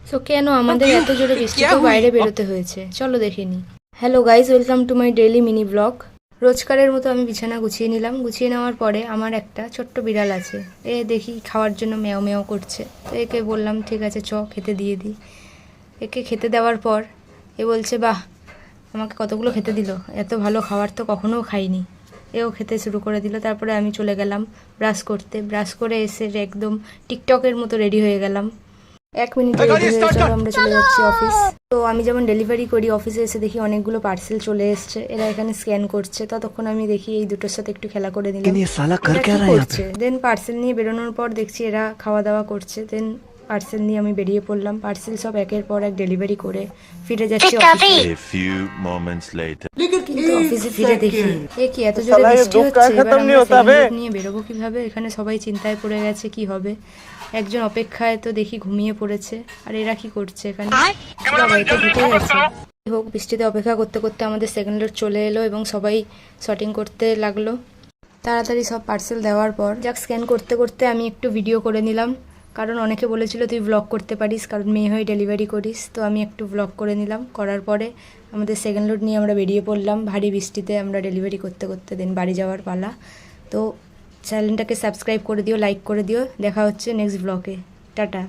So কেন আমাদের এত জোরে বৃষ্টিতেও বাইরে বেরোতে হয়েছে, চলো দেখে নিই। Hello guys, welcome to my daily mini vlog. রোজকারের মতো আমি বিছানা গুছিয়ে নিলাম। গুছিয়ে নেওয়ার পরে আমার একটা ছোট্ট বিড়াল আছে, এ দেখি খাওয়ার জন্য ম্যাও ম্যাও করছে। তো একে বললাম ঠিক আছে চ খেতে দিয়ে দিই। একে খেতে দেওয়ার পর এ বলছে বাহ, আমাকে কতগুলো খেতে দিল, এত ভালো খাবার তো কখনোও খাইনি। এও খেতে শুরু করে দিল। তারপরে আমি চলে গেলাম ব্রাশ করতে। ব্রাশ করে এসে একদম টিকটকের মতো রেডি হয়ে গেলাম। 1 মিনিটে রেডি হয়ে চলো আমরা চলে যাচ্ছি অফিস। তো আমি যেমন ডেলিভারি করি, অফিসে এসে দেখি অনেকগুলো পার্সেল চলে এসছে। এরা এখানে স্ক্যান করছে, ততক্ষণ আমি দেখি এই দুটোর সাথে একটু খেলা করে দিলাম। এরা কি করছে, দেন পার্সেল নিয়ে বেরোনোর পর দেখছি এরা খাওয়া দাওয়া করছে। দেন পার্সেল নিয়ে আমি বেরিয়ে পড়লাম। পার্সেল সব একের পর এক ডেলিভারি করে ফিরে যাচ্ছি অফিসে। A few moments later. কিন্তু অফিসে ফিরে দেখি এ কি এত জোরে বৃষ্টি হচ্ছে, এবার আমরা সেকেন্ড নিয়ে বেরোবো কিভাবে? এখানে সবাই চিন্তায় পড়ে গেছে কি হবে। একজন অপেক্ষায় তো দেখি ঘুমিয়ে পড়েছে। আর এরা কি করছে এখানে? বাবা, এটা ঢুকে গেছে। হোক, বৃষ্টিতে অপেক্ষা করতে করতে আমাদের সেকেন্ড লোড চলে এলো এবং সবাই শটিং করতে লাগলো। তাড়াতাড়ি সব পার্সেল দেওয়ার পর যাক স্ক্যান করতে করতে আমি একটু ভিডিও করে নিলাম, কারণ অনেকে বলেছিল তুই ব্লগ করতে পারিস, কারণ মেয়ে হয়ে ডেলিভারি করিস। তো আমি একটু ব্লগ করে নিলাম। করার পরে আমাদের সেকেন্ড লোড নিয়ে আমরা বেরিয়ে পড়লাম। ভারী বৃষ্টিতে আমরা ডেলিভারি করতে করতে দেন বাড়ি যাওয়ার পালা। তো চ্যানেলটাকে সাবস্ক্রাইব করে দিও, লাইক করে দিও। দেখা হচ্ছে নেক্সট ব্লগে। টাটা।